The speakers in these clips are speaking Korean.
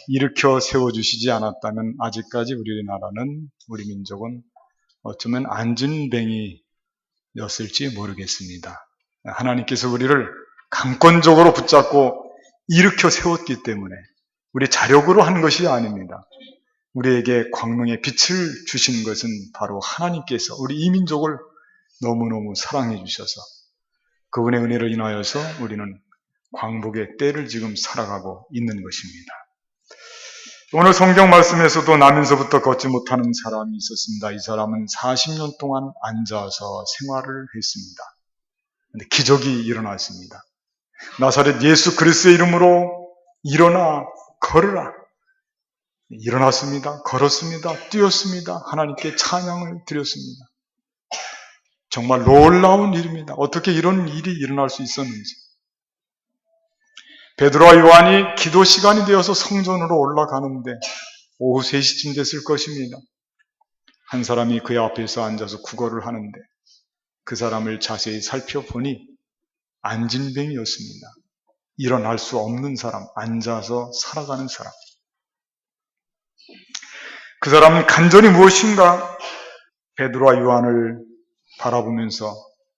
일으켜 세워주시지 않았다면 아직까지 우리나라는, 우리 민족은 어쩌면 안진뱅이였을지 모르겠습니다. 하나님께서 우리를 강권적으로 붙잡고 일으켜 세웠기 때문에 우리 자력으로 한 것이 아닙니다. 우리에게 광명의 빛을 주신 것은 바로 하나님께서 우리 이 민족을 너무너무 사랑해 주셔서 그분의 은혜를 인하여서 우리는 광복의 때를 지금 살아가고 있는 것입니다. 오늘 성경 말씀에서도 나면서부터 걷지 못하는 사람이 있었습니다. 이 사람은 40년 동안 앉아서 생활을 했습니다. 그런데 기적이 일어났습니다. 나사렛 예수 그리스도의 이름으로 일어나 걸으라. 일어났습니다. 걸었습니다. 뛰었습니다. 하나님께 찬양을 드렸습니다. 정말 놀라운 일입니다. 어떻게 이런 일이 일어날 수 있었는지. 베드로와 요한이 기도 시간이 되어서 성전으로 올라가는데 오후 3시쯤 됐을 것입니다. 한 사람이 그의 앞에서 앉아서 구걸을 하는데 그 사람을 자세히 살펴보니 안진뱅이였습니다. 일어날 수 없는 사람, 앉아서 살아가는 사람. 그 사람은 간절히 무엇인가 베드로와 요한을 바라보면서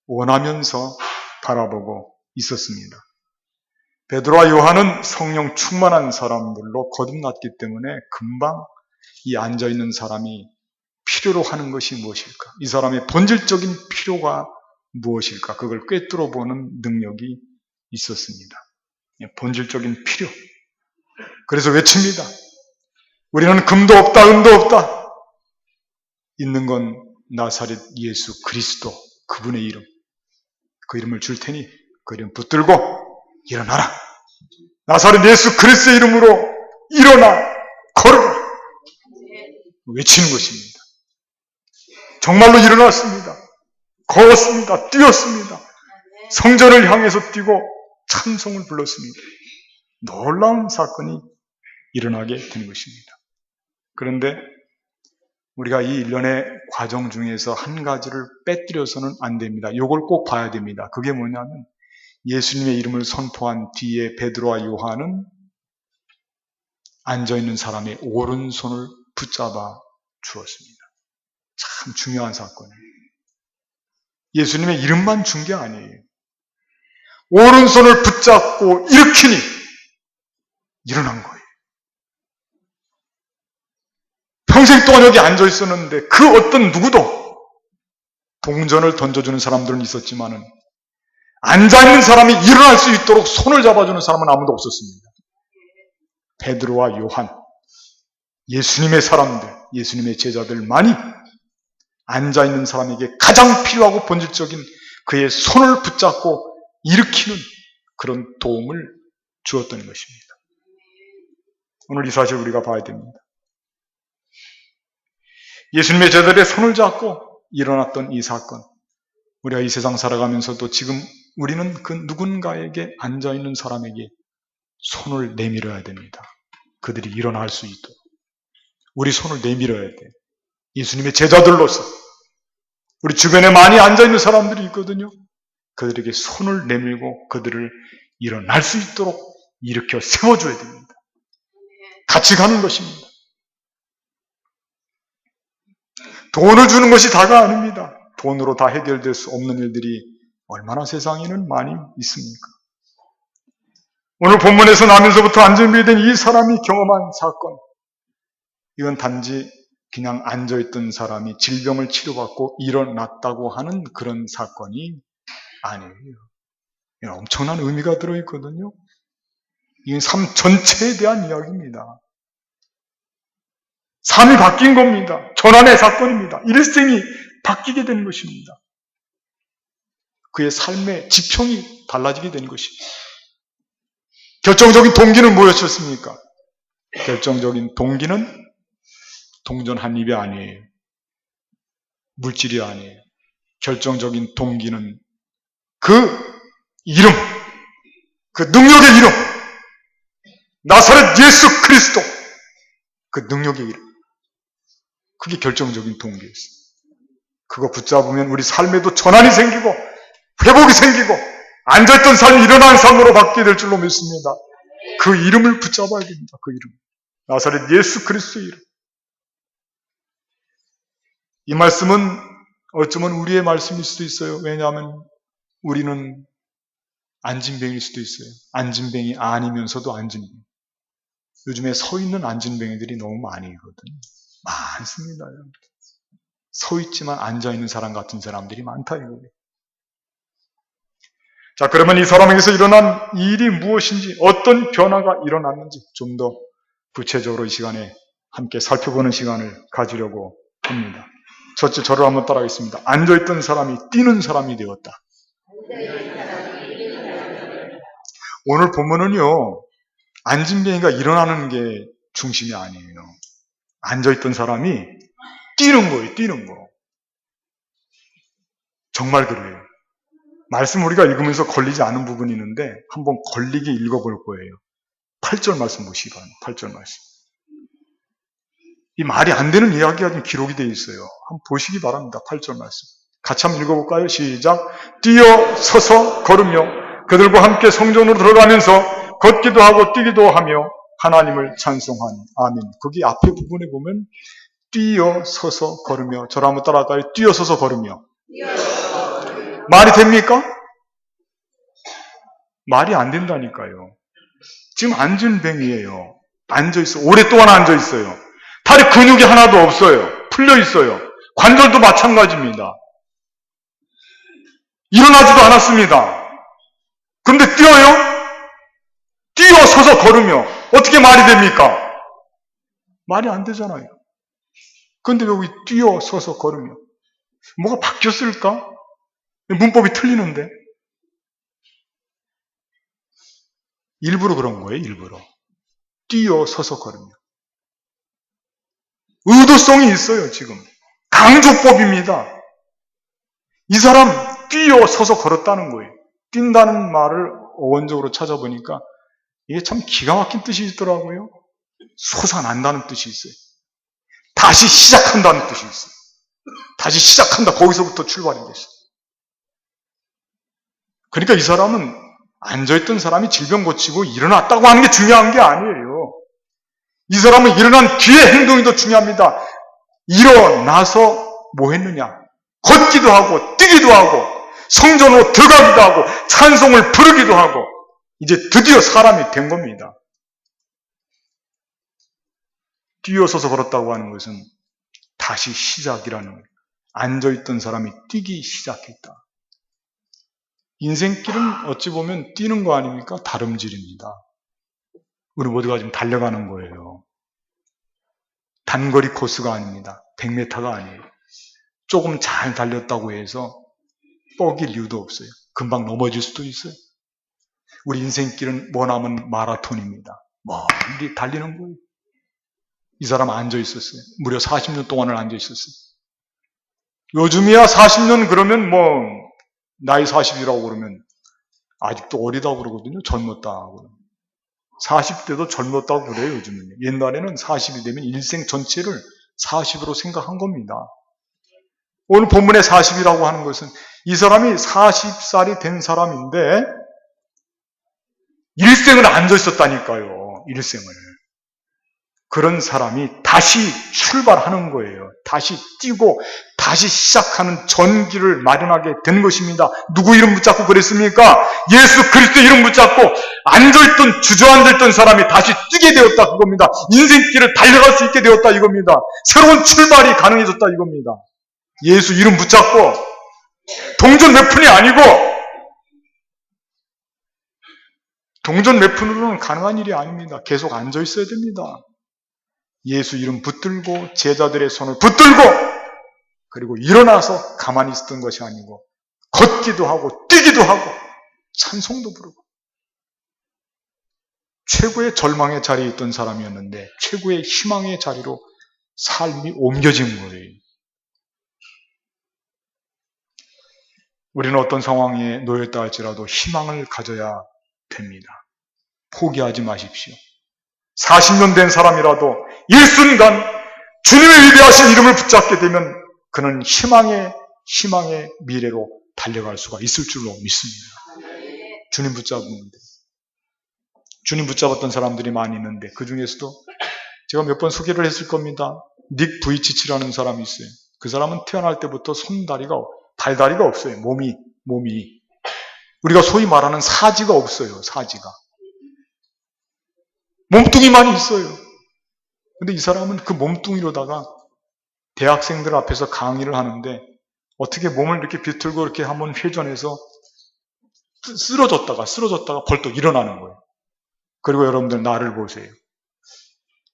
원하면서 바라보고 있었습니다. 베드로와 요한은 성령 충만한 사람들로 거듭났기 때문에 금방 이 앉아있는 사람이 필요로 하는 것이 무엇일까? 이 사람의 본질적인 필요가 무엇일까? 그걸 꿰뚫어 보는 능력이 있었습니다. 본질적인 필요. 그래서 외칩니다. 우리는 금도 없다, 은도 없다. 있는 건 나사렛 예수 그리스도, 그분의 이름. 그 이름을 줄 테니 그 이름 붙들고 일어나라. 나사렛 예수 그리스도의 이름으로 일어나 걸어라. 외치는 것입니다. 정말로 일어났습니다. 걸었습니다. 뛰었습니다. 성전을 향해서 뛰고 찬송을 불렀습니다. 놀라운 사건이 일어나게 된 것입니다. 그런데 우리가 이 일련의 과정 중에서 한 가지를 빼뜨려서는 안 됩니다. 이걸 꼭 봐야 됩니다. 그게 뭐냐면 예수님의 이름을 선포한 뒤에 베드로와 요한은 앉아있는 사람의 오른손을 붙잡아 주었습니다. 참 중요한 사건이에요. 예수님의 이름만 준 게 아니에요. 오른손을 붙잡고 일으키니 일어난 거예요. 평생 동안 여기 앉아있었는데 그 어떤 누구도 동전을 던져주는 사람들은 있었지만은 앉아있는 사람이 일어날 수 있도록 손을 잡아주는 사람은 아무도 없었습니다. 베드로와 요한, 예수님의 사람들, 예수님의 제자들만이 앉아있는 사람에게 가장 필요하고 본질적인 그의 손을 붙잡고 일으키는 그런 도움을 주었던 것입니다. 오늘 이 사실 우리가 봐야 됩니다. 예수님의 제자들의 손을 잡고 일어났던 이 사건, 우리가 이 세상 살아가면서도 지금 우리는 그 누군가에게 앉아있는 사람에게 손을 내밀어야 됩니다. 그들이 일어날 수 있도록 우리 손을 내밀어야 돼. 예수님의 제자들로서 우리 주변에 많이 앉아있는 사람들이 있거든요. 그들에게 손을 내밀고 그들을 일어날 수 있도록 일으켜 세워줘야 됩니다. 같이 가는 것입니다. 돈을 주는 것이 다가 아닙니다. 돈으로 다 해결될 수 없는 일들이 얼마나 세상에는 많이 있습니까? 오늘 본문에서 나면서부터 안진뱅이 된 이 사람이 경험한 사건, 이건 단지 그냥 앉아있던 사람이 질병을 치료받고 일어났다고 하는 그런 사건이 아니에요. 엄청난 의미가 들어있거든요. 이건 삶 전체에 대한 이야기입니다. 삶이 바뀐 겁니다. 전환의 사건입니다. 일생이 바뀌게 된 것입니다. 그의 삶의 지평이 달라지게 된 것입니다. 결정적인 동기는 뭐였습니까? 결정적인 동기는 동전 한 입이 아니에요. 물질이 아니에요. 결정적인 동기는 그 이름, 그 능력의 이름, 나사렛 예수 그리스도, 그 능력의 이름. 그게 결정적인 동기였어요. 그거 붙잡으면 우리 삶에도 전환이 생기고 회복이 생기고 앉아있던 삶이 일어난 삶으로 바뀌게 될 줄로 믿습니다. 그 이름을 붙잡아야 됩니다. 그 이름. 나사렛 예수 그리스도의 이름. 이 말씀은 어쩌면 우리의 말씀일 수도 있어요. 왜냐하면 우리는 안진뱅일 수도 있어요. 안진뱅이 아니면서도 안진뱅. 요즘에 서 있는 안진뱅이들이 너무 많이 있거든요. 많습니다. 서 있지만 앉아 있는 사람 같은 사람들이 많다 이거예요. 자, 그러면 이 사람에게서 일어난 일이 무엇인지, 어떤 변화가 일어났는지 좀 더 구체적으로 이 시간에 함께 살펴보는 시간을 가지려고 합니다. 첫째, 저를 한번 따라하겠습니다. 앉아있던 사람이 뛰는 사람이 되었다. 오늘 본문은요, 안진뱅이가 일어나는 게 중심이 아니에요. 앉아있던 사람이 뛰는 거예요, 뛰는 거. 정말 그래요. 말씀 우리가 읽으면서 걸리지 않은 부분이 있는데 한번 걸리게 읽어볼 거예요. 8절 말씀 보시기 바랍니다. 8절 말씀. 이 말이 안 되는 이야기가 좀 기록이 되어 있어요. 한번 보시기 바랍니다. 8절 말씀. 같이 한번 읽어볼까요? 시작. 뛰어 서서 걸으며 그들과 함께 성전으로 들어가면서 걷기도 하고 뛰기도 하며 하나님을 찬송하니. 아멘. 거기 앞에 부분에 보면 뛰어 서서 걸으며. 저를 한번 따라할까요? 뛰어 서서 걸으며. 말이 됩니까? 말이 안 된다니까요. 지금 안진뱅이에요. 앉아있어요. 오랫동안 앉아있어요. 다리 근육이 하나도 없어요. 풀려있어요. 관절도 마찬가지입니다. 일어나지도 않았습니다. 그런데 뛰어요? 뛰어서서 걸으며 어떻게 말이 됩니까? 말이 안 되잖아요. 그런데 여기 뛰어서서 걸으며 뭐가 바뀌었을까? 문법이 틀리는데 일부러 그런 거예요. 일부러 뛰어서서 걸으며 의도성이 있어요. 지금 강조법입니다. 이 사람 뛰어서서 걸었다는 거예요. 뛴다는 말을 어원적으로 찾아보니까 이게 참 기가 막힌 뜻이 있더라고요. 솟아난다는 뜻이 있어요. 다시 시작한다는 뜻이 있어요. 다시 시작한다. 거기서부터 출발이 됐어요. 그러니까 이 사람은 앉아있던 사람이 질병 고치고 일어났다고 하는 게 중요한 게 아니에요. 이 사람은 일어난 뒤의 행동이 더 중요합니다. 일어나서 뭐 했느냐? 걷기도 하고 뛰기도 하고 성전으로 들어가기도 하고 찬송을 부르기도 하고 이제 드디어 사람이 된 겁니다. 뛰어서서 걸었다고 하는 것은 다시 시작이라는 거예요. 앉아있던 사람이 뛰기 시작했다. 인생길은 어찌 보면 뛰는 거 아닙니까? 다름질입니다. 우리 모두가 지금 달려가는 거예요. 단거리 코스가 아닙니다. 100m가 아니에요. 조금 잘 달렸다고 해서 뻐길 이유도 없어요. 금방 넘어질 수도 있어요. 우리 인생길은 머나먼 마라톤입니다. 멀리 달리는 거예요. 이 사람 앉아 있었어요. 무려 40년 동안을 앉아 있었어요. 요즘이야 40년 그러면 나이 40이라고 그러면 아직도 어리다고 그러거든요. 젊었다고. 40대도 젊었다고 그래요. 요즘은. 옛날에는 40이 되면 일생 전체를 40으로 생각한 겁니다. 오늘 본문의 40이라고 하는 것은 이 사람이 40살이 된 사람인데 일생을 앉아 있었다니까요. 일생을. 그런 사람이 다시 출발하는 거예요. 다시 뛰고 다시 시작하는 전기를 마련하게 된 것입니다. 누구 이름 붙잡고 그랬습니까? 예수 그리스도 이름 붙잡고 앉아있던 주저앉아있던 사람이 다시 뛰게 되었다 그겁니다. 인생길을 달려갈 수 있게 되었다 이겁니다. 새로운 출발이 가능해졌다 이겁니다. 예수 이름 붙잡고 동전 몇 푼이 아니고 동전 몇 푼으로는 가능한 일이 아닙니다. 계속 앉아있어야 됩니다. 예수 이름 붙들고 제자들의 손을 붙들고 그리고 일어나서 가만히 있었던 것이 아니고 걷기도 하고 뛰기도 하고 찬송도 부르고 최고의 절망의 자리에 있던 사람이었는데 최고의 희망의 자리로 삶이 옮겨진 거예요. 우리는 어떤 상황에 놓였다 할지라도 희망을 가져야 됩니다. 포기하지 마십시오. 40년 된 사람이라도 일순간 주님의 위대하신 이름을 붙잡게 되면 그는 희망의 미래로 달려갈 수가 있을 줄로 믿습니다. 주님 붙잡으면 돼요. 주님 붙잡았던 사람들이 많이 있는데 그 중에서도 제가 몇 번 소개를 했을 겁니다. 닉 부이치치라는 사람이 있어요. 그 사람은 태어날 때부터 발다리가 없어요. 몸이. 우리가 소위 말하는 사지가 없어요. 사지가. 몸뚱이만 있어요. 근데 이 사람은 그 몸뚱이로다가 대학생들 앞에서 강의를 하는데 어떻게 몸을 이렇게 비틀고 이렇게 한번 회전해서 쓰러졌다가 벌떡 일어나는 거예요. 그리고 여러분들 나를 보세요.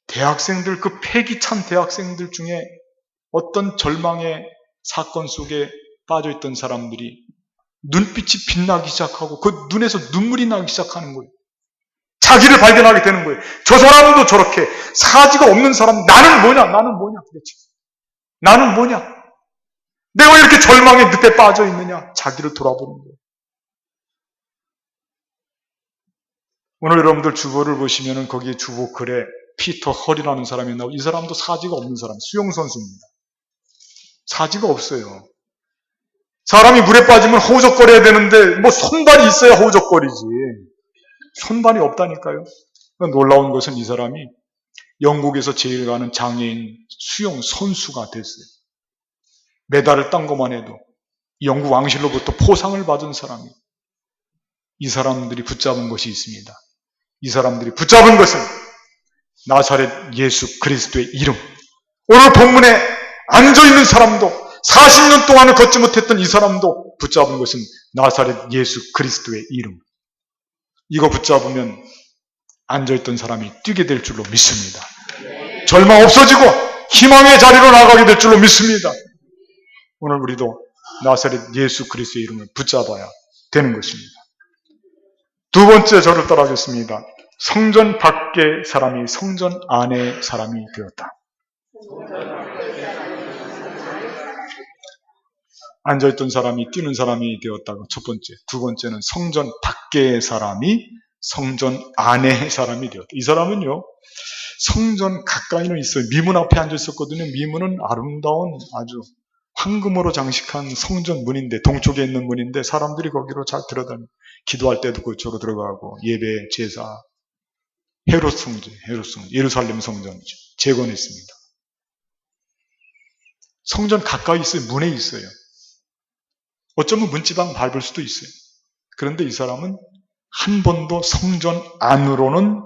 대학생들, 그 패기찬 대학생들 중에 어떤 절망의 사건 속에 빠져있던 사람들이 눈빛이 빛나기 시작하고 그 눈에서 눈물이 나기 시작하는 거예요. 자기를 발견하게 되는 거예요. 저 사람도 저렇게 사지가 없는 사람, 나는 뭐냐 도대체. 나는 뭐냐? 내가 왜 이렇게 절망의 늪에 빠져 있느냐? 자기를 돌아보는 거예요. 오늘 여러분들 주보를 보시면은 거기에 주보 글에 피터 헐이라는 사람이 나오고, 이 사람도 사지가 없는 사람, 수영선수입니다. 사지가 없어요. 사람이 물에 빠지면 허우적거려야 되는데 뭐 손발이 있어야 허우적거리지. 손발이 없다니까요. 놀라운 것은 이 사람이 영국에서 제일 가는 장애인 수영 선수가 됐어요. 메달을 딴 것만 해도 영국 왕실로부터 포상을 받은 사람이. 이 사람들이 붙잡은 것이 있습니다. 이 사람들이 붙잡은 것은 나사렛 예수 그리스도의 이름. 오늘 본문에 앉아있는 사람도 40년 동안을 걷지 못했던 이 사람도 붙잡은 것은 나사렛 예수 그리스도의 이름. 이거 붙잡으면 앉아있던 사람이 뛰게 될 줄로 믿습니다. 절망 없어지고 희망의 자리로 나가게 될 줄로 믿습니다. 오늘 우리도 나사렛 예수 그리스도의 이름을 붙잡아야 되는 것입니다. 두 번째 저를 따라하겠습니다. 성전 밖의 사람이 성전 안의 사람이 되었다. 앉아있던 사람이 뛰는 사람이 되었다고 첫 번째. 두 번째는 성전 밖의 사람이 성전 안의 사람이 되었다. 이 사람은요, 성전 가까이는 있어요. 미문 앞에 앉아있었거든요. 미문은 아름다운 아주 황금으로 장식한 성전 문인데, 동쪽에 있는 문인데 사람들이 거기로 잘 들어다니고 기도할 때도 그쪽으로 들어가고 예배, 제사, 헤롯 성전, 예루살렘 성전이죠. 재건했습니다. 성전 가까이 있어요. 문에 있어요. 어쩌면 문지방 밟을 수도 있어요. 그런데 이 사람은 한 번도 성전 안으로는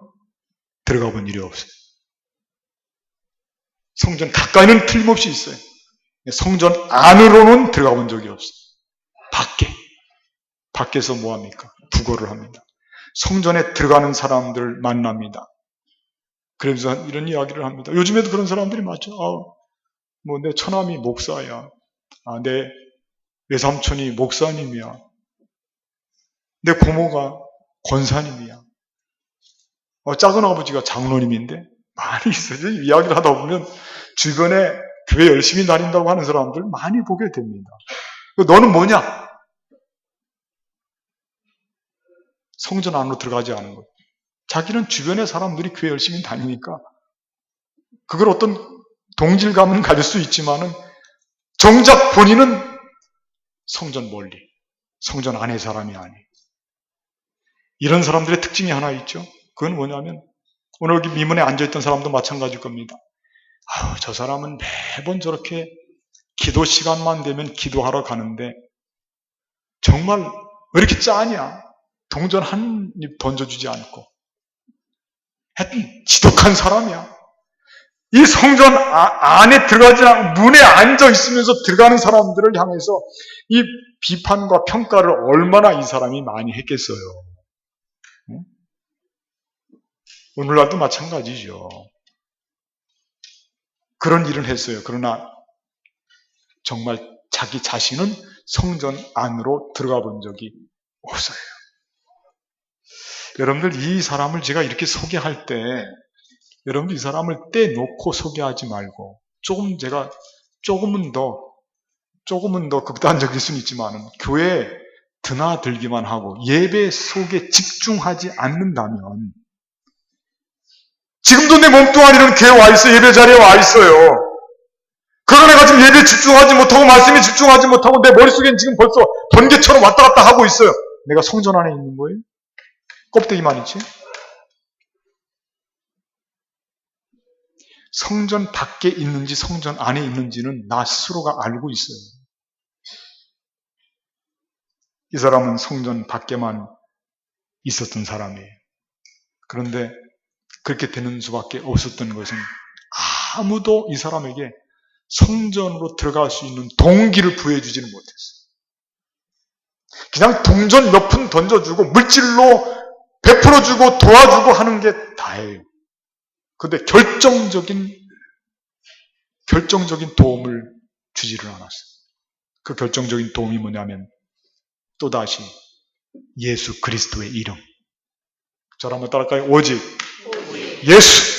들어가 본 일이 없어요. 성전 가까이는 틀림없이 있어요. 성전 안으로는 들어가 본 적이 없어요. 밖에서 뭐합니까? 부거를 합니다. 성전에 들어가는 사람들을 만납니다. 그래서 이런 이야기를 합니다. 요즘에도 그런 사람들이 많죠. 뭐 내 처남이 목사야. 내 외삼촌이 목사님이야. 내 고모가 권사님이야. 작은 아버지가 장로님인데 많이 있어요. 이야기를 하다 보면 주변에 교회 열심히 다닌다고 하는 사람들 많이 보게 됩니다. 너는 뭐냐? 성전 안으로 들어가지 않은 거예요. 자기는 주변의 사람들이 교회 열심히 다니니까 그걸 어떤 동질감은 가질 수 있지만은 정작 본인은 성전 멀리, 성전 안의 사람이 아니에요. 이런 사람들의 특징이 하나 있죠. 그건 뭐냐면 오늘 여기 미문에 앉아있던 사람도 마찬가지일 겁니다. 저 사람은 매번 저렇게 기도 시간만 되면 기도하러 가는데 정말 왜 이렇게 짜냐? 동전 한 입 던져주지 않고 하여튼 지독한 사람이야. 이 성전 안에 들어가지 않고 문에 앉아 있으면서 들어가는 사람들을 향해서 이 비판과 평가를 얼마나 이 사람이 많이 했겠어요. 오늘날도 마찬가지죠. 그런 일을 했어요. 그러나 정말 자기 자신은 성전 안으로 들어가 본 적이 없어요. 여러분들 이 사람을 제가 이렇게 소개할 때 여러분들 이 사람을 떼놓고 소개하지 말고 조금은 더 극단적일 수는 있지만 교회에 드나들기만 하고 예배 속에 집중하지 않는다면 지금도 내 몸뚱아리는 교회에 와 있어요. 예배 자리에 와 있어요. 그러나 내가 지금 예배에 집중하지 못하고 말씀에 집중하지 못하고 내 머릿속엔 지금 벌써 번개처럼 왔다 갔다 하고 있어요. 내가 성전 안에 있는 거예요? 껍데기만 있지? 성전 밖에 있는지 성전 안에 있는지는 나 스스로가 알고 있어요. 이 사람은 성전 밖에만 있었던 사람이에요. 그런데 그렇게 되는 수밖에 없었던 것은 아무도 이 사람에게 성전으로 들어갈 수 있는 동기를 부여해주지는 못했어요. 그냥 동전 몇 푼 던져주고 물질로 베풀어주고 도와주고 하는 게 다예요. 그런데 결정적인 도움을 주지를 않았어요. 그 결정적인 도움이 뭐냐면 또다시 예수 그리스도의 이름. 저를 한번 따라할까요? 오직 예수.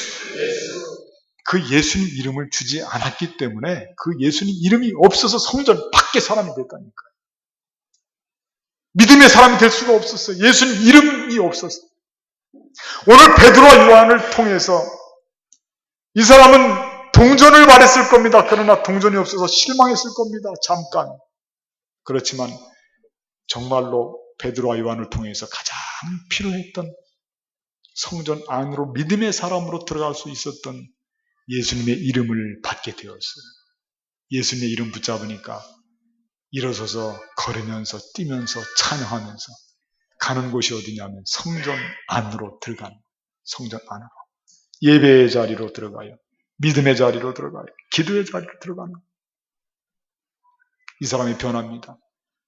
그 예수님 이름을 주지 않았기 때문에 그 예수님 이름이 없어서 성전 밖에 사람이 됐다니까요. 믿음의 사람이 될 수가 없었어요. 예수님 이름이 없었어요. 오늘 베드로와 요한을 통해서 이 사람은 동전을 바랬을 겁니다. 그러나 동전이 없어서 실망했을 겁니다. 잠깐. 그렇지만 정말로 베드로와 요한을 통해서 가장 필요했던 성전 안으로 믿음의 사람으로 들어갈 수 있었던 예수님의 이름을 받게 되었어요. 예수님의 이름 붙잡으니까 일어서서 걸으면서 뛰면서 찬양하면서 가는 곳이 어디냐면 성전 안으로 들어가는, 성전 안으로. 예배의 자리로 들어가요. 믿음의 자리로 들어가요. 기도의 자리로 들어가는. 이 사람이 변합니다.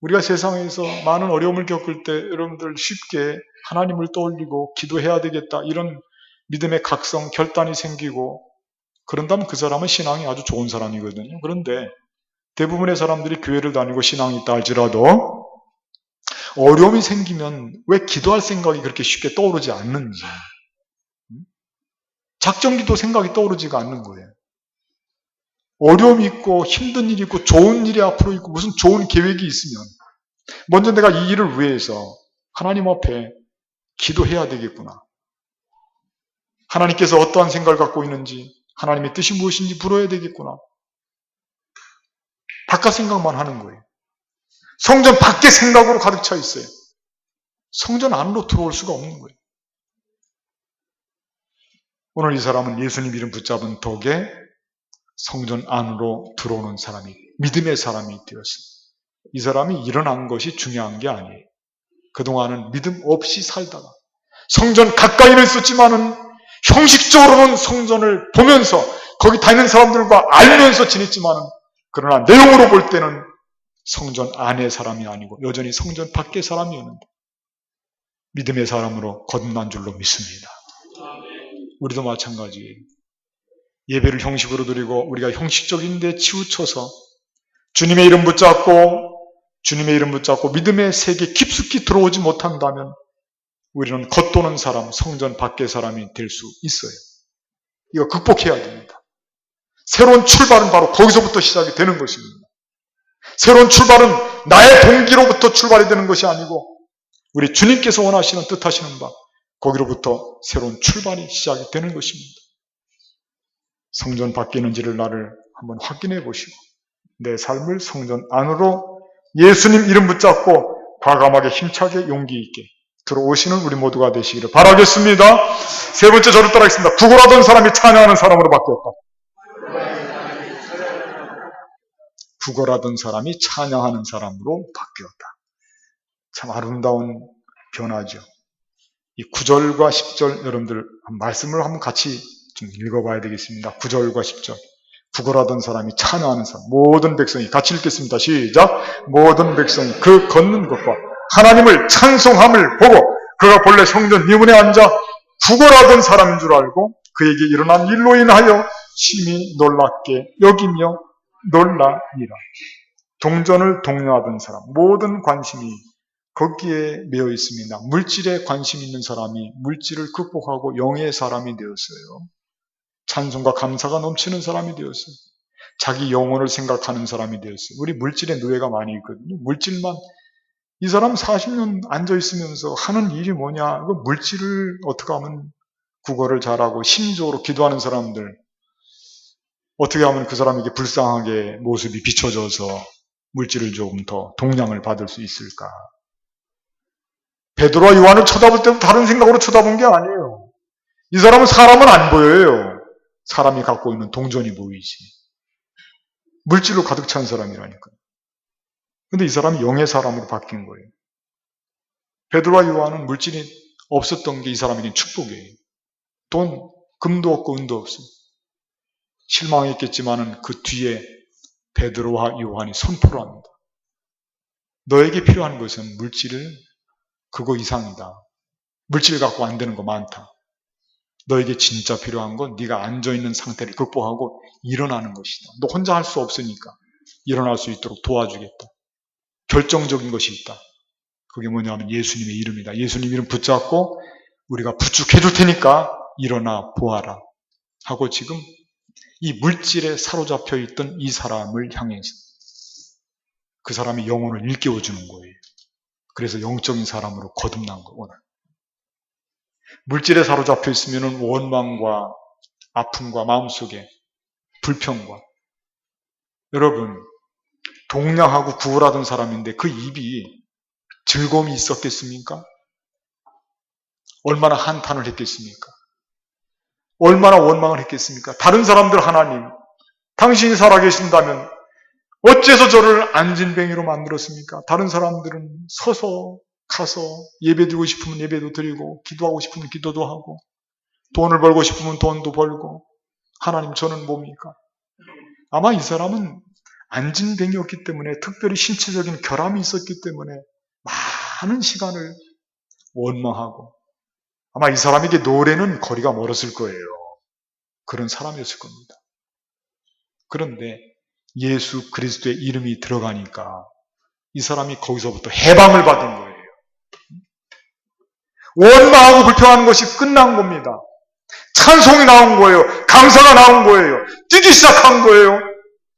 우리가 세상에서 많은 어려움을 겪을 때 여러분들 쉽게 하나님을 떠올리고 기도해야 되겠다 이런 믿음의 각성, 결단이 생기고 그런다면 그 사람은 신앙이 아주 좋은 사람이거든요. 그런데 대부분의 사람들이 교회를 다니고 신앙이 있다 할지라도 어려움이 생기면 왜 기도할 생각이 그렇게 쉽게 떠오르지 않는지, 작정기도 생각이 떠오르지가 않는 거예요. 어려움이 있고 힘든 일이 있고 좋은 일이 앞으로 있고 무슨 좋은 계획이 있으면 먼저 내가 이 일을 위해서 하나님 앞에 기도해야 되겠구나. 하나님께서 어떠한 생각을 갖고 있는지, 하나님의 뜻이 무엇인지 물어야 되겠구나. 바깥 생각만 하는 거예요. 성전 밖의 생각으로 가득 차 있어요. 성전 안으로 들어올 수가 없는 거예요. 오늘 이 사람은 예수님 이름 붙잡은 덕에 성전 안으로 들어오는 사람이, 믿음의 사람이 되었습니다. 이 사람이 일어난 것이 중요한 게 아니에요. 그동안은 믿음 없이 살다가 성전 가까이는 있었지만은 형식적으로는 성전을 보면서 거기 다니는 사람들과 알면서 지냈지만은 그러나 내용으로 볼 때는 성전 안의 사람이 아니고 여전히 성전 밖의 사람이었는데 믿음의 사람으로 거듭난 줄로 믿습니다. 우리도 마찬가지예요. 예배를 형식으로 드리고 우리가 형식적인 데 치우쳐서 주님의 이름 붙잡고 믿음의 세계에 깊숙이 들어오지 못한다면 우리는 겉도는 사람, 성전 밖의 사람이 될 수 있어요. 이거 극복해야 됩니다. 새로운 출발은 바로 거기서부터 시작이 되는 것입니다. 새로운 출발은 나의 동기로부터 출발이 되는 것이 아니고 우리 주님께서 원하시는 뜻하시는 바 거기로부터 새로운 출발이 시작이 되는 것입니다. 성전 밖에 있는지를 나를 한번 확인해 보시고 내 삶을 성전 안으로 예수님 이름 붙잡고 과감하게 힘차게 용기 있게 들어오시는 우리 모두가 되시기를 바라겠습니다. 세 번째 저를 따라하겠습니다. 구걸하던 사람이 찬양하는 사람으로 바뀌었다. 구걸하던 사람이 찬양하는 사람으로 바뀌었다. 참 아름다운 변화죠. 이 9절과 10절 여러분들 말씀을 한번 같이 좀 읽어봐야 되겠습니다. 9절과 10절. 구걸하던 사람이 찬양하는 사람. 모든 백성이 같이 읽겠습니다. 시작. 모든 백성이 그 걷는 것과 하나님을 찬송함을 보고 그가 본래 성전 미문에 앉아 구걸하던 사람인 줄 알고 그에게 일어난 일로 인하여 심히 놀랍게 여기며 놀라니라. 동전을 독려하던 사람. 모든 관심이 거기에 매여 있습니다. 물질에 관심 있는 사람이 물질을 극복하고 영의 사람이 되었어요. 찬송과 감사가 넘치는 사람이 되었어요. 자기 영혼을 생각하는 사람이 되었어요. 우리 물질에 노예가 많이 있거든요. 물질만 이 사람 40년 앉아있으면서 하는 일이 뭐냐. 물질을 어떻게 하면 국어를 잘하고 심리적으로 기도하는 사람들 어떻게 하면 그 사람에게 불쌍하게 모습이 비춰져서 물질을 조금 더 동량을 받을 수 있을까. 베드로와 요한을 쳐다볼 때도 다른 생각으로 쳐다본 게 아니에요. 이 사람은 사람은 안 보여요. 사람이 갖고 있는 동전이 보이지. 물질로 가득 찬 사람이라니까요. 근데 이 사람이 영의 사람으로 바뀐 거예요. 베드로와 요한은 물질이 없었던 게 이 사람에겐 축복이에요. 돈, 금도 없고 은도 없어요. 실망했겠지만은 그 뒤에 베드로와 요한이 선포를 합니다. 너에게 필요한 것은 물질을 그거 이상이다. 물질 갖고 안 되는 거 많다. 너에게 진짜 필요한 건 네가 앉아있는 상태를 극복하고 일어나는 것이다. 너 혼자 할 수 없으니까 일어날 수 있도록 도와주겠다. 결정적인 것이 있다. 그게 뭐냐면 예수님의 이름이다. 예수님 이름 붙잡고 우리가 부축해 줄 테니까 일어나 보아라 하고 지금 이 물질에 사로잡혀 있던 이 사람을 향해서 그 사람이 영혼을 일깨워 주는 거예요. 그래서 영적인 사람으로 거듭난 거구나. 물질에 사로잡혀 있으면 원망과 아픔과 마음속에 불평과 여러분 동냥하고 구걸하던 사람인데 그 입이 즐거움이 있었겠습니까? 얼마나 한탄을 했겠습니까? 얼마나 원망을 했겠습니까? 다른 사람들 하나님 당신이 살아계신다면 어째서 저를 안진뱅이로 만들었습니까? 다른 사람들은 서서 가서 예배드리고 싶으면 예배도 드리고 기도하고 싶으면 기도도 하고 돈을 벌고 싶으면 돈도 벌고 하나님 저는 뭡니까? 아마 이 사람은 안진뱅이였기 때문에 특별히 신체적인 결함이 있었기 때문에 많은 시간을 원망하고 아마 이 사람에게 노래는 거리가 멀었을 거예요. 그런 사람이었을 겁니다. 그런데 예수 그리스도의 이름이 들어가니까 이 사람이 거기서부터 해방을 받은 거예요. 원망하고 불평하는 것이 끝난 겁니다. 찬송이 나온 거예요. 감사가 나온 거예요. 뛰기 시작한 거예요.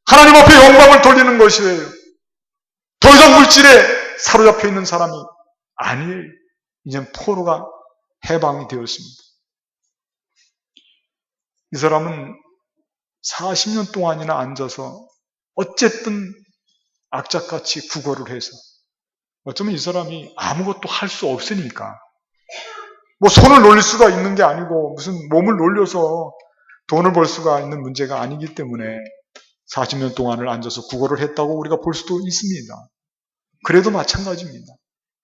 하나님 앞에 영광을 돌리는 것이에요. 더 이상 물질에 사로잡혀 있는 사람이 아니에요. 이젠 포로가 해방이 되었습니다. 이 사람은 40년 동안이나 앉아서 어쨌든 악착같이 구걸을 해서 어쩌면 이 사람이 아무것도 할 수 없으니까 뭐 손을 놀릴 수가 있는 게 아니고 무슨 몸을 놀려서 돈을 벌 수가 있는 문제가 아니기 때문에 40년 동안을 앉아서 구걸을 했다고 우리가 볼 수도 있습니다. 그래도 마찬가지입니다.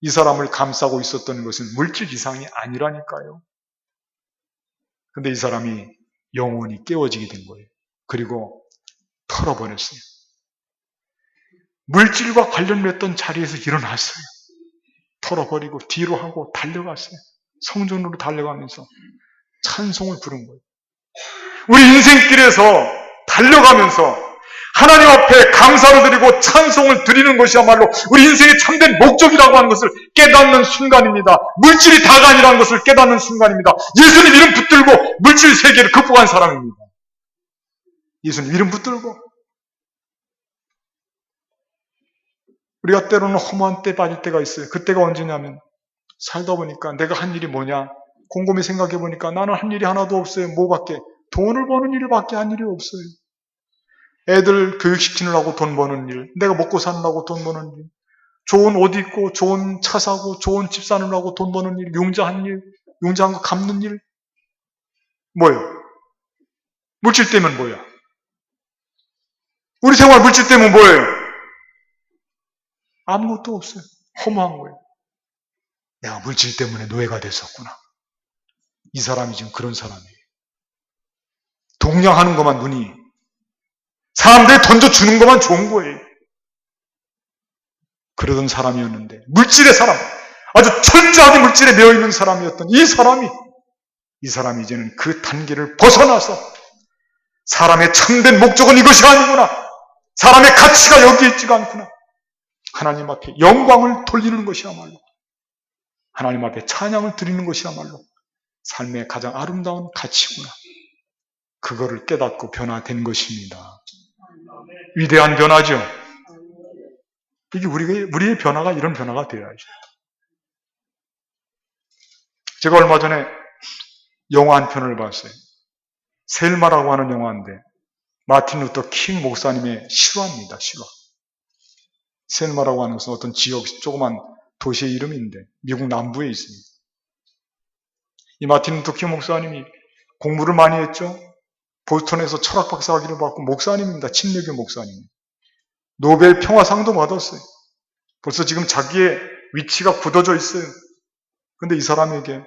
이 사람을 감싸고 있었던 것은 물질 이상이 아니라니까요. 근데 이 사람이 영혼이 깨워지게 된 거예요. 그리고 털어버렸어요. 물질과 관련됐던 자리에서 일어났어요. 털어버리고 뒤로 하고 달려갔어요. 성전으로 달려가면서 찬송을 부른 거예요. 우리 인생길에서 달려가면서 하나님 앞에 감사를 드리고 찬송을 드리는 것이야말로 우리 인생의 참된 목적이라고 하는 것을 깨닫는 순간입니다. 물질이 다가 아니라는 것을 깨닫는 순간입니다. 예수님 이름 붙들고 물질 세계를 극복한 사람입니다. 예수님 이름 붙들고 우리가 때로는 허무한 때 빠질 때가 있어요. 그때가 언제냐면 살다 보니까 내가 한 일이 뭐냐 곰곰이 생각해 보니까 나는 한 일이 하나도 없어요. 뭐밖에? 돈을 버는 일밖에 한 일이 없어요. 애들 교육시키느라고 돈 버는 일, 내가 먹고 사느라고 돈 버는 일, 좋은 옷 입고 좋은 차 사고 좋은 집 사느라고 돈 버는 일, 융자한 일, 융자한 거 갚는 일 뭐예요? 물질 때문에 뭐야? 우리 생활 물질 때문에 뭐예요? 아무것도 없어요. 허무한 거예요. 내가 물질 때문에 노예가 됐었구나. 이 사람이 지금 그런 사람이에요. 동냥하는 것만 눈이 사람들이 던져주는 것만 좋은 거예요. 그러던 사람이었는데 물질의 사람, 아주 철저하게 물질에 매여있는 사람이었던 이 사람이 이제는 그 단계를 벗어나서 사람의 참된 목적은 이것이 아니구나. 사람의 가치가 여기 있지가 않구나. 하나님 앞에 영광을 돌리는 것이야말로 하나님 앞에 찬양을 드리는 것이야말로 삶의 가장 아름다운 가치구나. 그거를 깨닫고 변화된 것입니다. 위대한 변화죠. 이게 우리의 변화가 이런 변화가 되어야죠. 제가 얼마 전에 영화 한 편을 봤어요. 셀마라고 하는 영화인데 마틴 루터 킹 목사님의 실화입니다. 실화. 셀마라고 하는 것은 어떤 지역 조그만 도시의 이름인데 미국 남부에 있습니다. 이 마틴 루터 킹 목사님이 공부를 많이 했죠. 보스턴에서 철학 박사학위를 받고 목사님입니다. 침례교 목사님. 노벨 평화상도 받았어요. 벌써 지금 자기의 위치가 굳어져 있어요. 근데 이 사람에게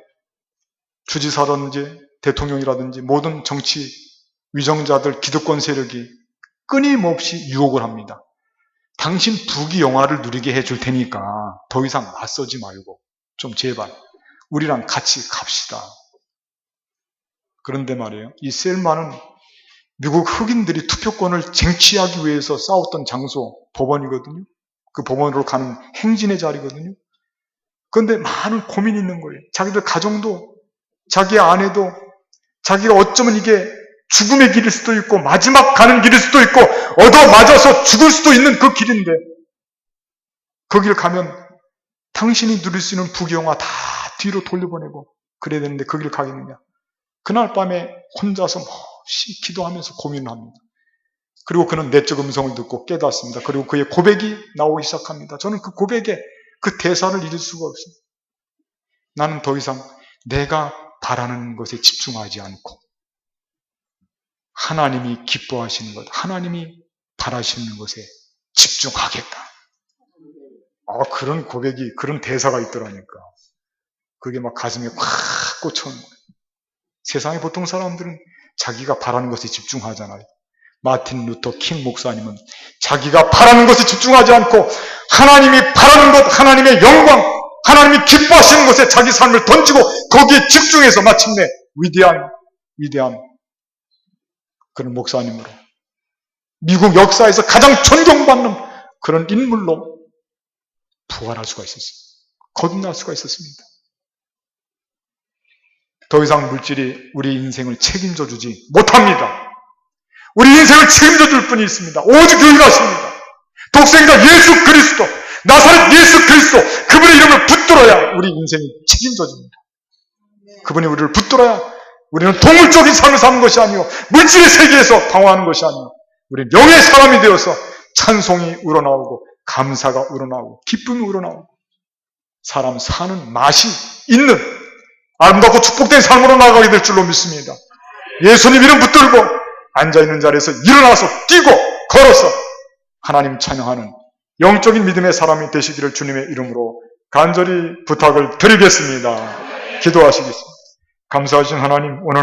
주지사라든지 대통령이라든지 모든 정치 위정자들, 기득권 세력이 끊임없이 유혹을 합니다. 당신 부귀 영화를 누리게 해줄 테니까 더 이상 맞서지 말고 좀 제발 우리랑 같이 갑시다. 그런데 말이에요. 이 셀마는 미국 흑인들이 투표권을 쟁취하기 위해서 싸웠던 장소, 법원이거든요. 그 법원으로 가는 행진의 자리거든요. 그런데 많은 고민이 있는 거예요. 자기들 가정도, 자기 아내도, 자기가 어쩌면 이게 죽음의 길일 수도 있고 마지막 가는 길일 수도 있고 얻어맞아서 죽을 수도 있는 그 길인데 거길 가면 당신이 누릴 수 있는 부귀영화 다 뒤로 돌려보내고 그래야 되는데 거길 가겠느냐. 그날 밤에 혼자서 몹시 기도하면서 고민을 합니다. 그리고 그는 내적 음성을 듣고 깨닫습니다. 그리고 그의 고백이 나오기 시작합니다. 저는 그 고백에 그 대사를 잊을 수가 없어요. 나는 더 이상 내가 바라는 것에 집중하지 않고 하나님이 기뻐하시는 것, 하나님이 바라시는 것에 집중하겠다. 그런 고백이, 그런 대사가 있더라니까. 그게 막 가슴에 확 꽂혀오는 거예요. 세상의 보통 사람들은 자기가 바라는 것에 집중하잖아요. 마틴 루터 킹 목사님은 자기가 바라는 것에 집중하지 않고 하나님이 바라는 것, 하나님의 영광, 하나님이 기뻐하시는 것에 자기 삶을 던지고 거기에 집중해서 마침내 위대한 그런 목사님으로 미국 역사에서 가장 존경받는 그런 인물로 부활할 수가 있었습니다. 거듭날 수가 있었습니다. 더 이상 물질이 우리 인생을 책임져 주지 못합니다. 우리 인생을 책임져 줄 분이 있습니다. 오직 유일하십니다. 독생자 예수 그리스도, 나사렛 예수 그리스도, 그분의 이름을 붙들어야 우리 인생이 책임져 줍니다. 그분이 우리를 붙들어야 우리는 동물적인 삶을 사는 것이 아니고 물질의 세계에서 방황하는 것이 아니고 우리는 영의 사람이 되어서 찬송이 우러나오고 감사가 우러나오고 기쁨이 우러나오고 사람 사는 맛이 있는 아름답고 축복된 삶으로 나아가게 될 줄로 믿습니다. 예수님 이름 붙들고 앉아있는 자리에서 일어나서 뛰고 걸어서 하나님 찬양하는 영적인 믿음의 사람이 되시기를 주님의 이름으로 간절히 부탁을 드리겠습니다. 기도하시겠습니다. 감사하신 하나님, 오늘